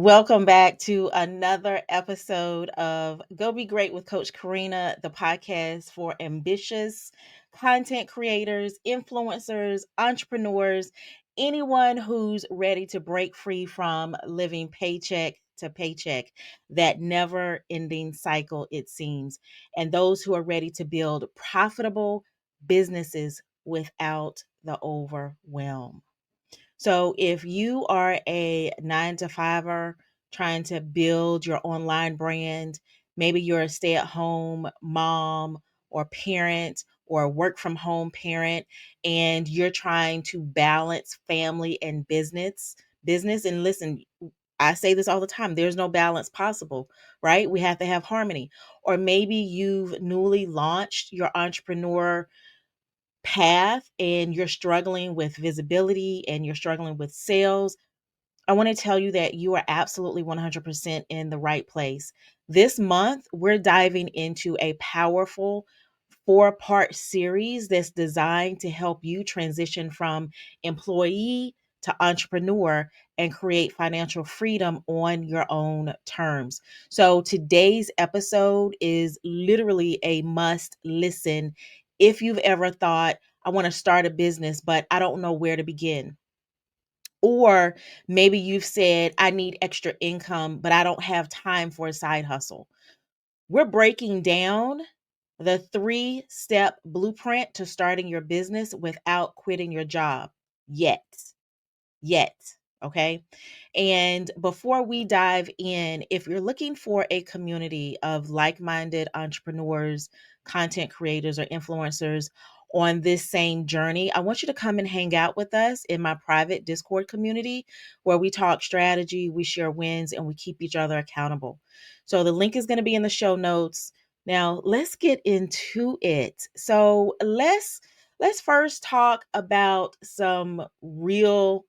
Welcome back to another episode of Go Be Great with Coach Karena, the podcast for ambitious content creators, influencers, entrepreneurs, anyone who's ready to break free from living paycheck to paycheck, that never ending cycle, it seems, and those who are ready to build profitable businesses without the overwhelm. So if you are a 9 to 5er trying to build your online brand, maybe you're a stay-at-home mom or parent or a work from home parent and you're trying to balance family and business and listen, I say this all the time, there's no balance possible, right? We have to have harmony. Or maybe you've newly launched your entrepreneur path and you're struggling with visibility and you're struggling with sales. I want to tell you that you are absolutely 100% in the right place. This month, we're diving into a powerful 4-part series that's designed to help you transition from employee to entrepreneur and create financial freedom on your own terms. So, today's episode is literally a must listen if you've ever thought, I want to start a business, but I don't know where to begin. Or maybe you've said, I need extra income, but I don't have time for a side hustle. We're breaking down the 3-step blueprint to starting your business without quitting your job yet. Yet. Okay. And before we dive in, if you're looking for a community of like minded entrepreneurs, content creators, or influencers on this same journey, I want you to come and hang out with us in my private Discord community where we talk strategy, we share wins, and we keep each other accountable. So the link is going to be in the show notes. Now, let's get into it. So, let's first talk about some real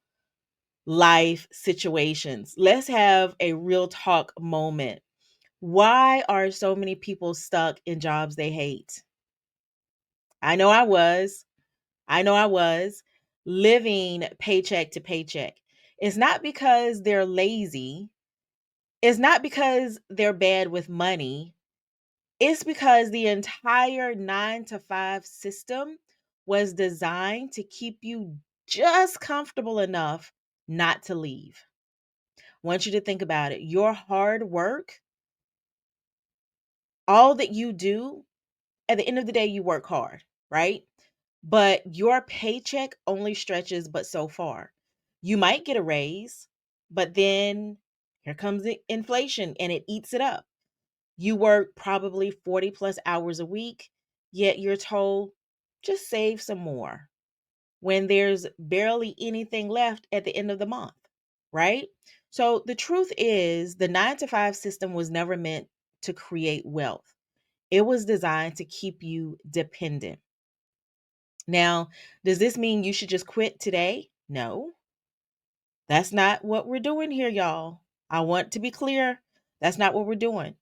life situations. Let's have a real talk moment. Why are so many people stuck in jobs they hate? I know I was. I know I was living paycheck to paycheck. It's not because they're lazy. It's not because they're bad with money. It's because the entire 9 to 5 system was designed to keep you just comfortable enough not to leave. Want you to think about it. Your hard work, all that you do, at the end of the day, you work hard, right? But your paycheck only stretches but so far. You might get a raise, but then here comes the inflation and it eats it up. You work probably 40 plus hours a week, yet you're told just save some more when there's barely anything left at the end of the month, right? So the truth is, the 9 to 5 system was never meant to create wealth, it was designed to keep you dependent. Now, does this mean you should just quit today? No, that's not what we're doing here, y'all. I want to be clear. That's not what we're doing.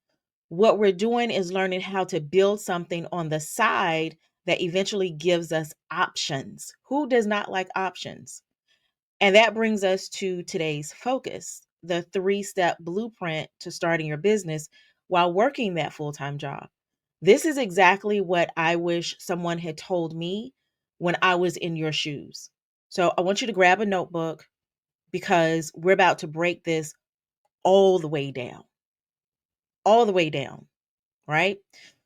What we're doing is learning how to build something on the side that eventually gives us options. Who does not like options? And that brings us to today's focus, the 3-step blueprint to starting your business while working that full time job. This is exactly what I wish someone had told me when I was in your shoes. So I want you to grab a notebook because we're about to break this all the way down, all the way down, right?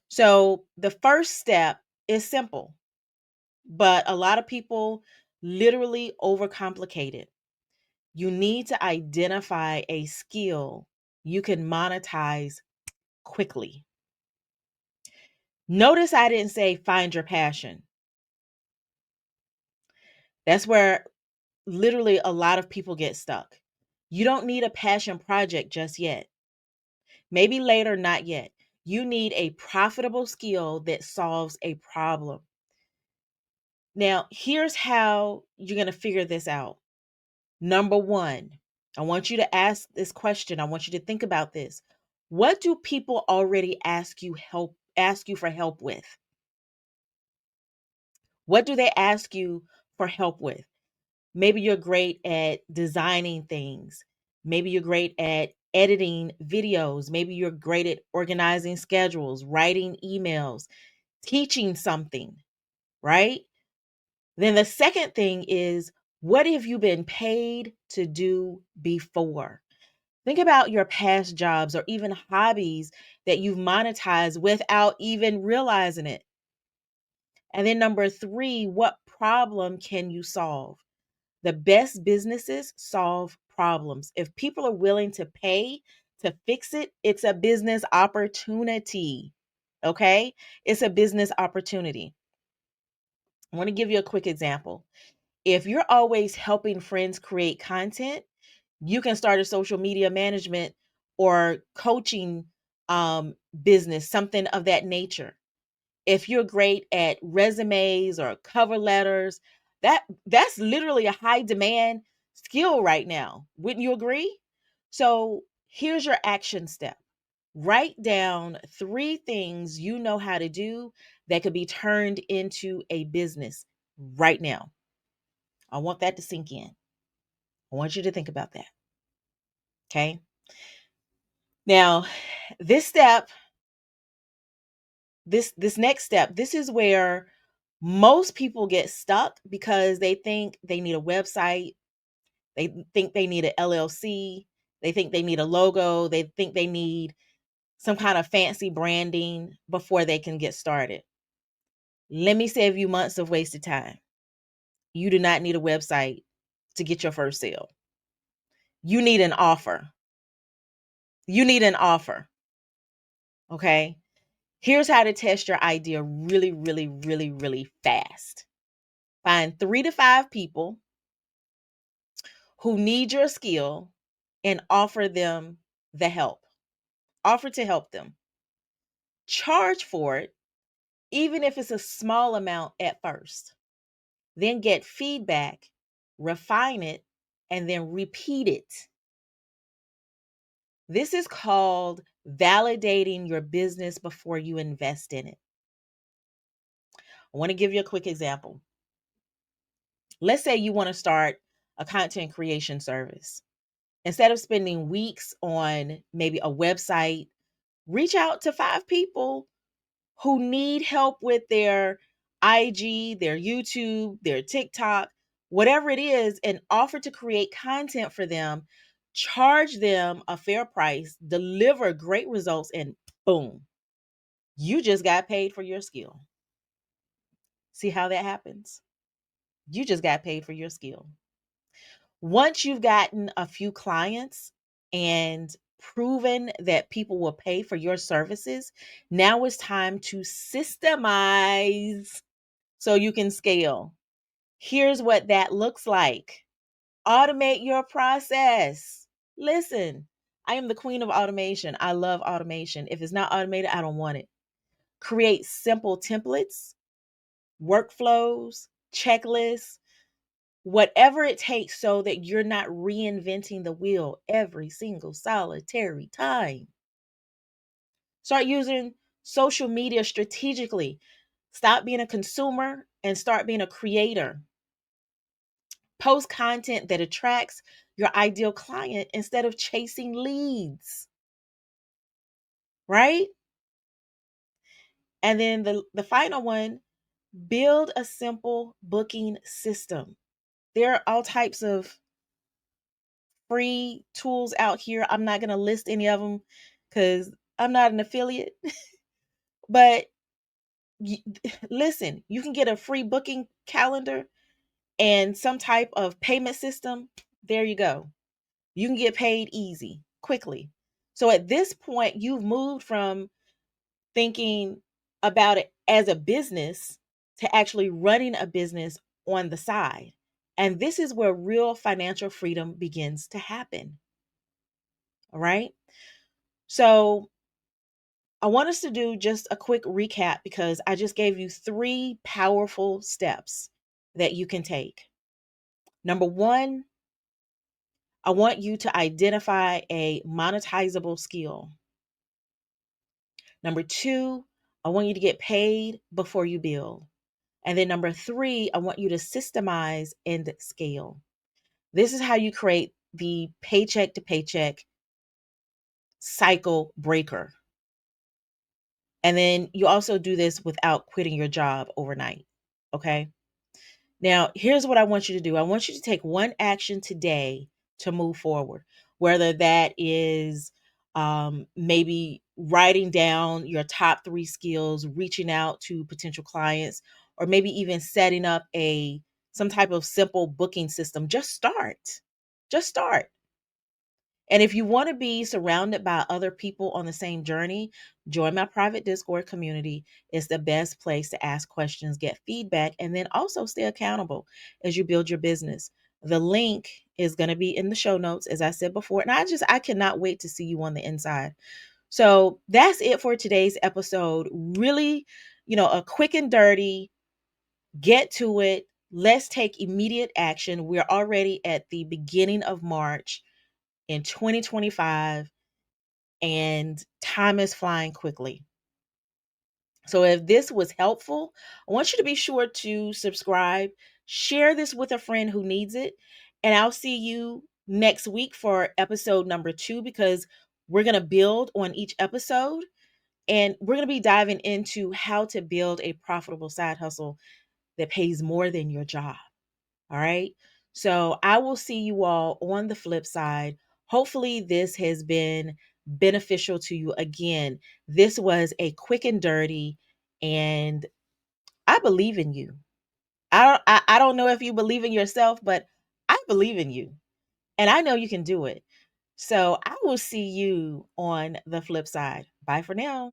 So the first step is simple, but a lot of people literally overcomplicate it. You need to identify a skill you can monetize quickly. Notice I didn't say find your passion. That's where literally a lot of people get stuck. You don't need a passion project just yet. Maybe later, not yet. You need a profitable skill that solves a problem. Now, here's how you're going to figure this out. Number one, I want you to ask this question. I want you to think about this. What do people already ask you for help with? What do they ask you for help with? Maybe you're great at designing things. Maybe you're great at editing videos. Maybe you're great at organizing schedules, writing emails, teaching something, right? Then the second thing is, what have you been paid to do before? Think about your past jobs or even hobbies that you've monetized without even realizing it. And then number three, what problem can you solve? The best businesses solve problems. If people are willing to pay to fix it, it's a business opportunity. Okay? It's a business opportunity. I want to give you a quick example. If you're always helping friends create content, you can start a social media management or coaching business, something of that nature. If you're great at resumes or cover letters, that's literally a high demand skill right now. Wouldn't you agree? So here's your action step. Write down three things you know how to do that could be turned into a business right now. I want that to sink in. I want you to think about that. Okay. Now, this step, this next step, this is where most people get stuck because they think they need a website, they think they need an LLC, they think they need a logo, they think they need some kind of fancy branding before they can get started. Let me save you months of wasted time. You do not need a website to get your first sale. You need an offer. You need an offer. Okay? Here's how to test your idea really, really, really, really fast. Find 3 to 5 people who need your skill and offer them the help. Offer to help them. Charge for it, even if it's a small amount at first. Then get feedback, refine it, and then repeat it. This is called validating your business before you invest in it. I want to give you a quick example. Let's say you want to start a content creation service. Instead of spending weeks on maybe a website, reach out to 5 people who need help with their IG, their YouTube, their TikTok, whatever it is, and offer to create content for them, charge them a fair price, deliver great results, and boom, you just got paid for your skill. See how that happens? You just got paid for your skill. Once you've gotten a few clients and proven that people will pay for your services, now it's time to systemize so you can scale. Here's what that looks like. Automate your process. Listen, I am the queen of automation. I love automation. If it's not automated, I don't want it. Create simple templates, workflows, checklists, whatever it takes so that you're not reinventing the wheel every single solitary time. Start using social media strategically. Stop being a consumer and start being a creator. Post content that attracts your ideal client instead of chasing leads, right? And then the final one, build a simple booking system. There are all types of free tools out here. I'm not going to list any of them because I'm not an affiliate. But listen, you can get a free booking calendar and some type of payment system. There you go. You can get paid easy, quickly. So at this point, you've moved from thinking about it as a business to actually running a business on the side. And this is where real financial freedom begins to happen. All right. So I want us to do just a quick recap because I just gave you 3 powerful steps that you can take. Number one, I want you to identify a monetizable skill. Number two, I want you to get paid before you build. And then number three, I want you to systemize and scale. This is how you create the paycheck to paycheck cycle breaker. And then you also do this without quitting your job overnight. Okay. Now, here's what I want you to do. I want you to take one action today to move forward, whether that is maybe writing down your top 3 skills, reaching out to potential clients, or maybe even setting up a some type of simple booking system. Just start. Just start. And if you want to be surrounded by other people on the same journey, join my private Discord community. It's the best place to ask questions, get feedback, and then also stay accountable as you build your business. The link is going to be in the show notes, as I said before. And I cannot wait to see you on the inside. So that's it for today's episode. Really, a quick and dirty, get to it. Let's take immediate action. We're already at the beginning of March in 2025, and time is flying quickly. So if this was helpful, I want you to be sure to subscribe, share this with a friend who needs it, and I'll see you next week for episode number 2, because we're going to build on each episode, and we're going to be diving into how to build a profitable side hustle that pays more than your job. All right. So I will see you all on the flip side. Hopefully, this has been beneficial to you. Again, this was a quick and dirty, and I believe in you. I don't know if you believe in yourself, but I believe in you, and I know you can do it. So I will see you on the flip side. Bye for now.